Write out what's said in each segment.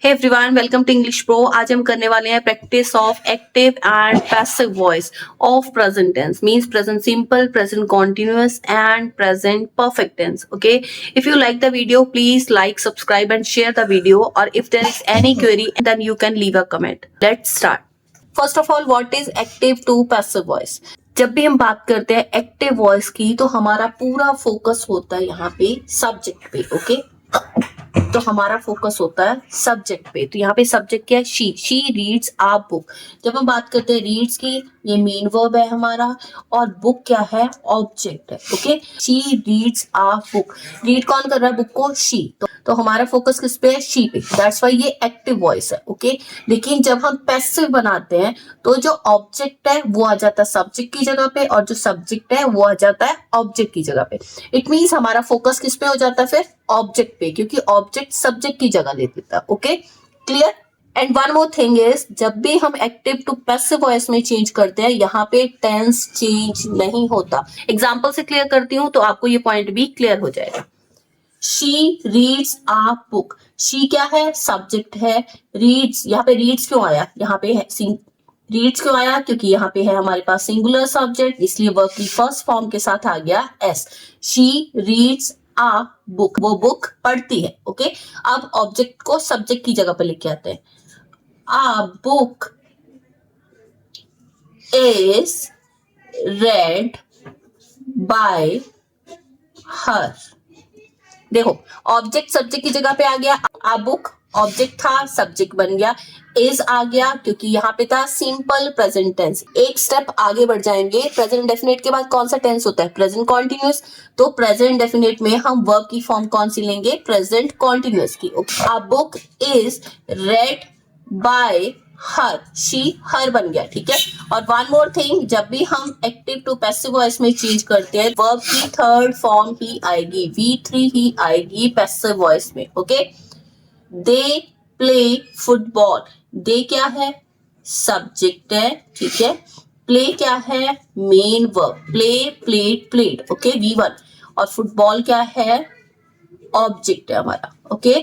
Hey everyone, welcome to English pro. आज हम करने वाले हैं practice of active and passive voice of present tense, means present simple, present continuous and present perfect tense. Okay, if you like the video please like, subscribe and share the video, और if there is any query then you can leave a comment. Let's start. First of all, what is active to passive voice? जब भी हम बात करते हैं active voice की तो हमारा पूरा फोकस होता है यहाँ पे सब्जेक्ट पे। ओके, तो हमारा फोकस होता है सब्जेक्ट पे। तो यहाँ पे सब्जेक्ट क्या है? She reads a book. जब हम बात करते हैं रीड्स की, ये मेन वर्ब है हमारा, और बुक क्या है? ऑब्जेक्ट है। Okay, she reads a book. Read कौन कर रहा है बुक को? शी। तो हमारा फोकस किस पे है? शी पे। दैट्स वाई ये एक्टिव वॉइस है। ओके, लेकिन जब हम पैसिव बनाते हैं तो जो ऑब्जेक्ट है वो आ जाता है सब्जेक्ट की जगह पे, और जो सब्जेक्ट है वो आ जाता है ऑब्जेक्ट की जगह पे। इट मीन्स हमारा फोकस किस पे हो जाता है फिर? ऑब्जेक्ट पे, क्योंकि ऑब्जेक्ट सब्जेक्ट की जगह ले लेता है। Okay, clear? And one more thing is, जब भी हम एक्टिव टू पैसिव वॉइस में चेंज करते हैं यहाँ पे टेंस चेंज नहीं होता। एग्जाम्पल से क्लियर करती हूँ तो आपको ये पॉइंट भी क्लियर हो जाएगा। She reads a book. She क्या है? सब्जेक्ट है। रीड्स, यहाँ पे रीड्स क्यों आया? यहाँ पे है रीड्स क्यों आया? क्योंकि यहाँ पे है हमारे पास सिंगुलर सब्जेक्ट, इसलिए वर्ब की फर्स्ट फॉर्म के साथ आ गया S. She reads a book, वो बुक पढ़ती है। ओके, अब ऑब्जेक्ट को सब्जेक्ट की जगह पर लेके आते हैं। A book is read by her. देखो, ऑब्जेक्ट सब्जेक्ट की जगह पे आ गया। आ बुक ऑब्जेक्ट था, सब्जेक्ट बन गया। इज आ गया क्योंकि यहाँ पे था सिंपल प्रेजेंट टेंस। एक स्टेप आगे बढ़ जाएंगे। प्रेजेंट डेफिनेट के बाद कौन सा टेंस होता है? Present continuous. तो प्रेजेंट डेफिनेट में हम वर्ब की फॉर्म कौन सी लेंगे? प्रेजेंट कॉन्टिन्यूअस की। A book is read by her. She her बन गया। ठीक है, और वन मोर थिंग, जब भी हम एक्टिव टू पैसिव वॉइस में चेंज करते हैं वर्ब की थर्ड फॉर्म ही आएगी, V3 ही आएगी पैसिव वॉइस में। Okay, they play football. They क्या है? सब्जेक्ट है। ठीक है, प्ले क्या है? Main verb. Play, played, played. Okay, V1। और फुटबॉल क्या है? ऑब्जेक्ट है हमारा। ओके,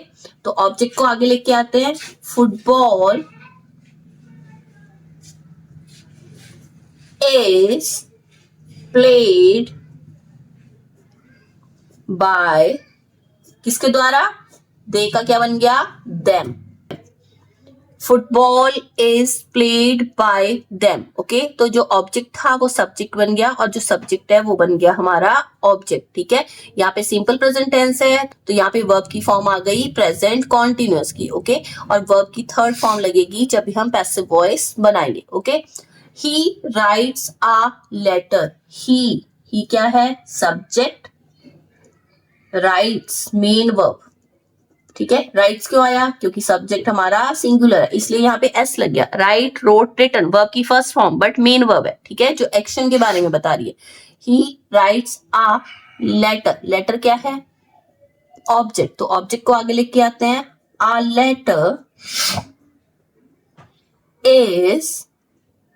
तो ऑब्जेक्ट को आगे लेके आते हैं। फुटबॉल is played by, किसके द्वारा? दे का क्या बन गया? them। Football is played by them। Okay, तो जो ऑब्जेक्ट था वो सब्जेक्ट बन गया, और जो सब्जेक्ट है वो बन गया हमारा ऑब्जेक्ट। ठीक है, यहाँ पे सिंपल प्रेजेंट टेंस है तो यहाँ पे वर्ब की फॉर्म आ गई प्रेजेंट कॉन्टिन्यूअस की। ओके, और वर्ब की थर्ड फॉर्म लगेगी जब भी हम पैसिव वॉइस बनाएंगे। Okay, he writes a letter। he क्या है? सब्जेक्ट। writes main verb. ठीक है, राइट्स क्यों आया? क्योंकि सब्जेक्ट हमारा सिंगुलर है, इसलिए यहाँ पे एस लग गया। राइट, रोट, रिटन वर्ब की first form but main verb है। ठीक है, जो एक्शन के बारे में बता रही है। he writes a letter। Letter क्या है? ऑब्जेक्ट। तो ऑब्जेक्ट को आगे लेके आते हैं। a letter is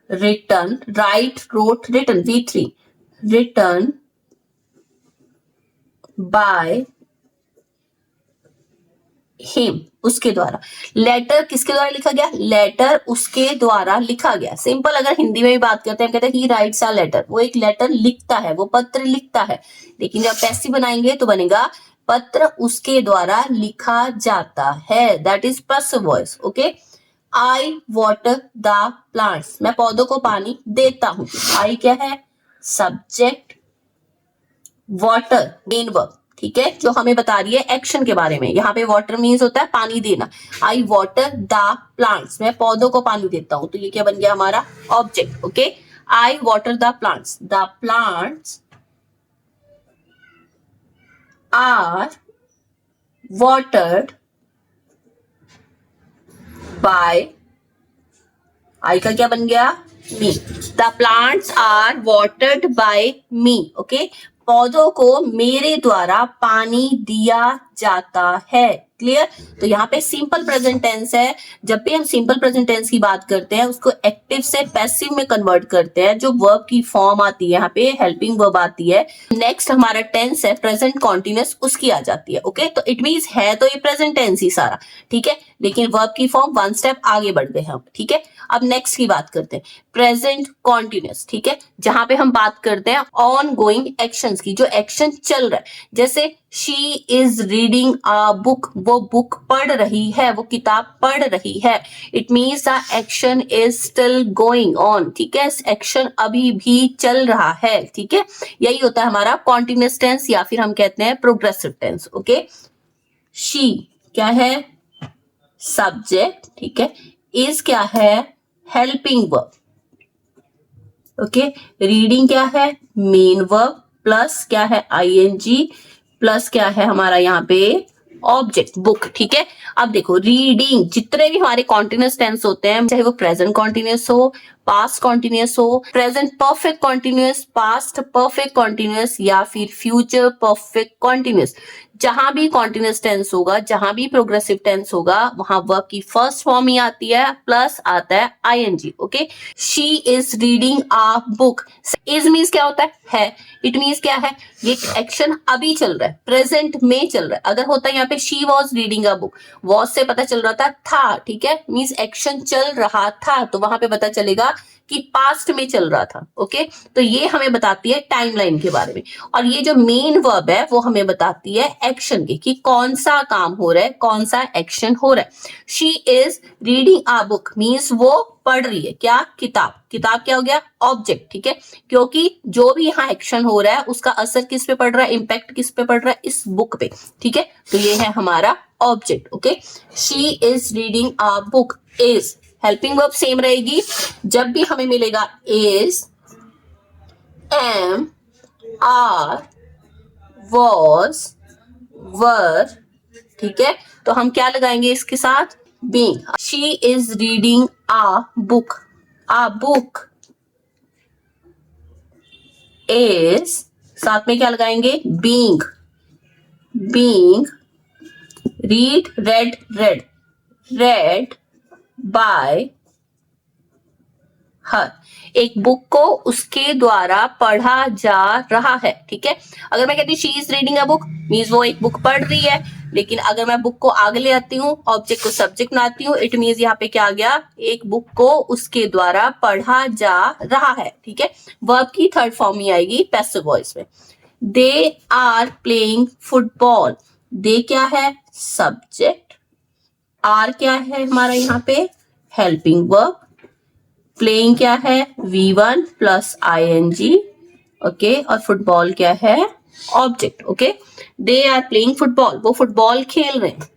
written, write, wrote, written, V3, written by him, उसके द्वारा। लेटर किसके द्वारा लिखा गया? लेटर उसके द्वारा लिखा गया। सिंपल अगर हिंदी में भी बात करते हैं, हम कहते हैं he writes a letter, वो एक लेटर लिखता है, वो पत्र लिखता है। लेकिन जब पैसिव बनाएंगे तो बनेगा पत्र उसके द्वारा लिखा जाता है। That is passive voice. Okay, I water the plants। मैं पौधों को पानी देता हूं। I क्या है? सब्जेक्ट। Water main verb. ठीक है, जो हमें बता रही है एक्शन के बारे में। यहाँ पे वाटर मीन्स होता है पानी देना। I water the plants, मैं पौधों को पानी देता हूं। तो ये क्या बन गया हमारा? Object. Okay, I water the plants। The plants are watered by, I का क्या बन गया? Me. The plants are watered by me. Okay, पौधों को मेरे द्वारा पानी दिया जाता है। क्लियर? तो यहाँ पे सिंपल प्रेजेंट टेंस है। जब भी हम सिंपल प्रेजेंट टेंस की बात करते हैं उसको एक्टिव से पैसिव में कन्वर्ट करते हैं। जो वर्ब की फॉर्म आती है यहाँ पे हेल्पिंग वर्ब आती है। नेक्स्ट हमारा टेंस है प्रेजेंट कॉन्टिन्यूअस, उसकी आ जाती है। ओके, तो इट मींस है तो ये प्रेजेंट टेंस ही सारा, ठीक है, लेकिन वर्ब की फॉर्म वन स्टेप आगे बढ़ गए हम। ठीक है, अब नेक्स्ट की बात करते हैं प्रेजेंट कॉन्टिन्यूअस। ठीक है, जहां पे हम बात करते हैं ऑन गोइंग एक्शंस की, जो एक्शन चल रहा है। जैसे she is reading a book, वो बुक पढ़ रही है, वो किताब पढ़ रही है। It means the action is still going on. ठीक है, एक्शन अभी भी चल रहा है। ठीक है, यही होता है हमारा कॉन्टिन्यूअस टेंस या फिर हम कहते हैं प्रोग्रेसिव टेंस। ओके, शी क्या है? सब्जेक्ट। ठीक है, इज क्या है? Helping verb. ओके, रीडिंग क्या है? मेन वर्ब प्लस क्या है? आईएनजी प्लस क्या है हमारा यहाँ पे? Object, book. ठीक है, अब देखो रीडिंग, जितने भी हमारे कॉन्टिन्यूअस टेंस होते हैं, चाहे वो प्रेजेंट कॉन्टिन्यूअस हो, पास्ट कॉन्टिन्यूअस हो, present perfect continuous, past perfect continuous या फिर फ्यूचर परफेक्ट कॉन्टिन्यूअस, जहां भी कॉन्टिन्यूअस टेंस होगा, जहां भी प्रोग्रेसिव टेंस होगा, वहां वर्ब की फर्स्ट फॉर्म ही आती है, प्लस आता है ING. Okay, she is reading a book. Is means क्या होता है? इट मीन्स क्या है? ये एक्शन अभी चल रहा है, प्रेजेंट में चल रहा है। अगर होता है यहाँ पे she was reading a book, was से पता चल रहा था। ठीक है, मीन्स एक्शन चल रहा था, तो वहां पे पता चलेगा कि पास्ट में चल रहा था। ओके, तो ये हमें बताती है टाइमलाइन के बारे में। और ये जो मेन वर्ब है वो हमें बताती है एक्शन की, कि कौन सा काम हो रहा है, कौन सा एक्शन हो रहा है। She is reading a book means वो पढ़ रही है क्या? किताब। किताब क्या हो गया? ऑब्जेक्ट। ठीक है, क्योंकि जो भी यहाँ एक्शन हो रहा है उसका असर किस पे पड़ रहा है, इंपैक्ट किस पे पड़ रहा है? इस बुक पे। ठीक है, तो ये है हमारा object. Okay, she is reading a book. Is helping verb same रहेगी। जब भी हमें मिलेगा इज, एम, आर, वॉज, वर, ठीक है, तो हम क्या लगाएंगे इसके साथ? Being. She is reading a book. A book is, साथ में क्या लगाएंगे? Being. Being read, red, red, red by हर। एक बुक को उसके द्वारा पढ़ा जा रहा है। ठीक है, अगर मैं कहती हूँ she is reading a book means वो एक बुक पढ़ रही है, लेकिन अगर मैं बुक को आगे ले आती हूँ, ऑब्जेक्ट को सब्जेक्ट बनाती हूँ, इट मीन्स यहाँ पे क्या आ गया? एक बुक को उसके द्वारा पढ़ा जा रहा है। ठीक है, वर्ब की थर्ड फॉर्म ही आएगी पैसिव वॉइस में। They are playing football. They क्या है? सब्जेक्ट। आर क्या है हमारा यहाँ पे? Helping verb. प्लेइंग क्या है? V1 plus ING। ओके, और फुटबॉल क्या है? Object. Okay, they are playing football, वो फुटबॉल खेल रहे हैं।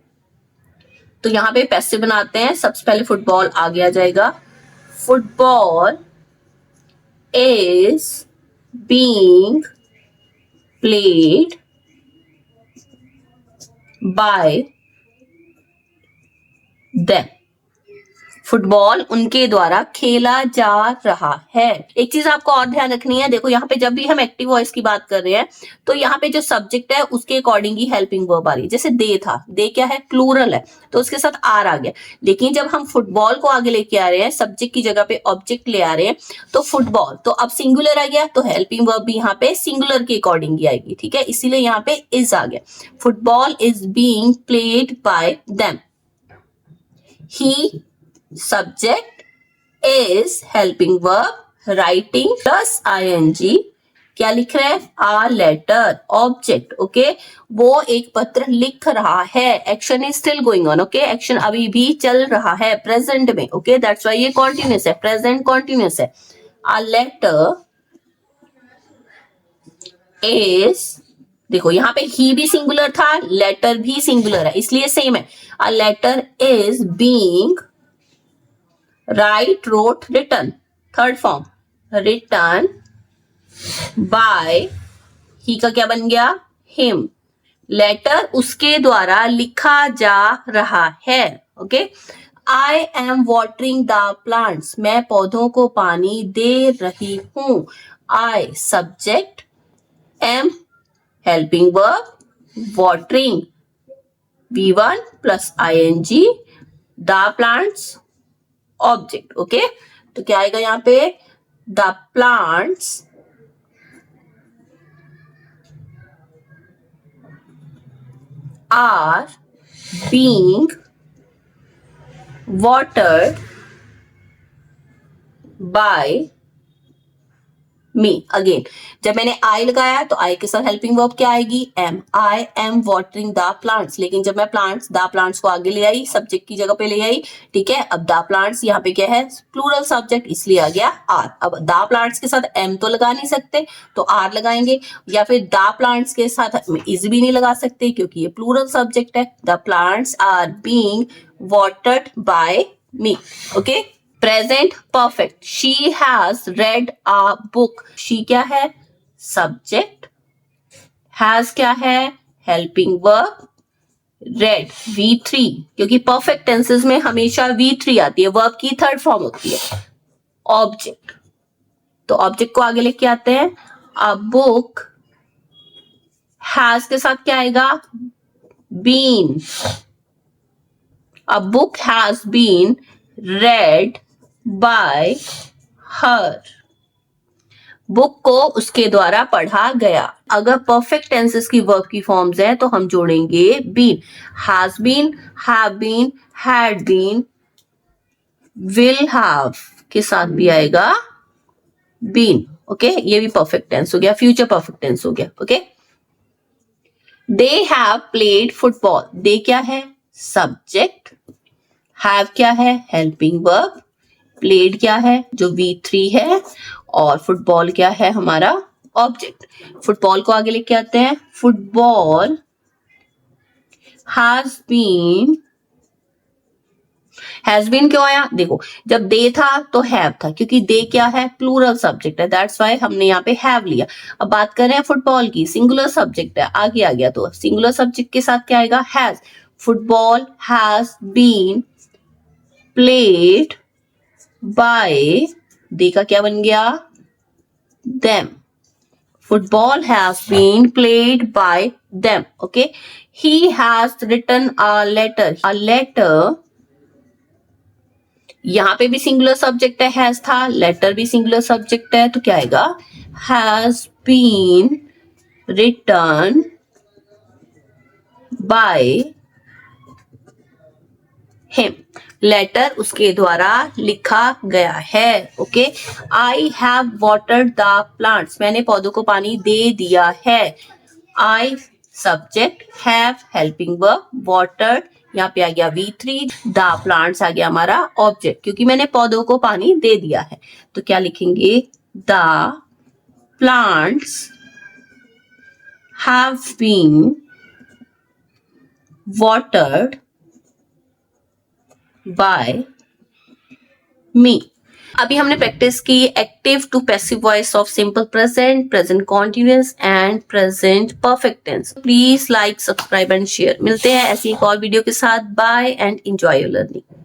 तो यहाँ पे पैसिव बनाते हैं, सबसे पहले फुटबॉल आगे आ जाएगा। Football is being played by them. Football उनके द्वारा खेला जा रहा है। एक चीज आपको और ध्यान रखनी है, देखो यहाँ पे जब भी हम एक्टिव वॉइस की बात कर रहे हैं तो यहाँ पे जो सब्जेक्ट है उसके अकॉर्डिंग ही हेल्पिंग वर्ब आ रही है। जैसे दे था, दे क्या है? प्लूरल है, तो उसके साथ आर आ गया। लेकिन जब हम फुटबॉल को आगे लेके आ रहे हैं, सब्जेक्ट की जगह पे ऑब्जेक्ट ले आ रहे हैं, तो फुटबॉल तो अब सिंगुलर आ गया, तो हेल्पिंग वर्ब भी यहाँ पे सिंगुलर के अकॉर्डिंग ही आएगी। ठीक है, इसीलिए यहाँ पे इज आ गया। Football is being played by them. He subject is helping verb, writing plus ing क्या लिख रहा है? a letter, object। ओके, वो एक पत्र लिख रहा है। Action is still going on. Okay, action अभी भी चल रहा है प्रेजेंट में। ओके, दैट्स व्हाई ये कॉन्टिन्यूस है, प्रेजेंट कॉन्टिन्यूस है। a letter is, देखो यहाँ पे ही भी सिंगुलर था, लेटर भी सिंगुलर है, इसलिए सेम है। a letter is being write, wrote, written, third form, written by, he का क्या बन गया? हिम। लेटर उसके द्वारा लिखा जा रहा है। Okay, I am watering the plants, मैं पौधों को पानी दे रही हूं। I subject, am helping verb, watering V1 plus ing, the plants object. Okay, तो क्या आएगा यहाँ पे? The plants are being watered by me. Again जब मैंने आई लगाया तो आई के साथ हेल्पिंग वर्ब क्या आएगी? Am. I am watering the plants. लेकिन जब मैं प्लांट्स, द प्लांट्स को आगे ले आई, सब्जेक्ट की जगह पे ले आई. ठीक है, अब द प्लांट्स यहाँ पे क्या है? प्लूरल सब्जेक्ट, इसलिए आ गया आर. अब द प्लांट्स के साथ एम तो लगा नहीं सकते, तो आर लगाएंगे. या फिर द प्लांट्स के साथ इज भी नहीं लगा सकते क्योंकि ये प्लूरल सब्जेक्ट है. The plants are being watered by me. Okay, present perfect. She has read a book. She क्या है? सब्जेक्ट. हैज क्या है? Helping verb. रेड V3, क्योंकि परफेक्ट टेंसेस में हमेशा V3 आती है, वर्ब की थर्ड फॉर्म होती है. ऑब्जेक्ट, तो ऑब्जेक्ट को आगे लेके आते हैं. अ बुक हैज के साथ क्या आएगा? Been. A book has been read by her. Book को उसके द्वारा पढ़ा गया. अगर परफेक्ट टेंसेस की वर्ब की फॉर्म्स है तो हम जोड़ेंगे been. Has been, have been, had been, will have के साथ भी आएगा बीन. ओके, ये भी परफेक्ट टेंस हो गया, फ्यूचर परफेक्ट टेंस हो गया. Okay, they have played football. They क्या है? सब्जेक्ट. हैव क्या है? Helping verb. प्लेड क्या है? जो V3 है. और फुटबॉल क्या है? हमारा ऑब्जेक्ट. फुटबॉल को आगे लेके आते हैं. फुटबॉल हैज बीन क्यों आया? देखो, जब दे था तो हैव था, क्योंकि दे क्या है? प्लूरल सब्जेक्ट है, दैट्स वाई हमने यहाँ पे हैव लिया. अब बात कर रहे हैं फुटबॉल की, सिंगुलर सब्जेक्ट है, आगे आ गया, तो सिंगुलर सब्जेक्ट के साथ क्या आएगा? Has. Football has been played by, they का क्या बन गया? them. Football has been played by them. Okay, he has written a letter. A letter, यहां पे भी सिंगुलर सब्जेक्ट है, हैज था. लेटर भी सिंगुलर सब्जेक्ट है, तो क्या आएगा? Has been written by him. Letter उसके द्वारा लिखा गया है. Okay, I have watered the plants. मैंने पौधों को पानी दे दिया है. I subject, have helping verb, watered यहाँ पे आ गया V3, द प्लांट्स आ गया हमारा ऑब्जेक्ट, क्योंकि मैंने पौधों को पानी दे दिया है. तो क्या लिखेंगे? The plants have been watered by me. अभी हमने प्रैक्टिस की active to passive voice of simple present, present continuous and present perfect tense. Please like, subscribe and share. मिलते हैं ऐसी एक और वीडियो के साथ. Bye and enjoy your learning.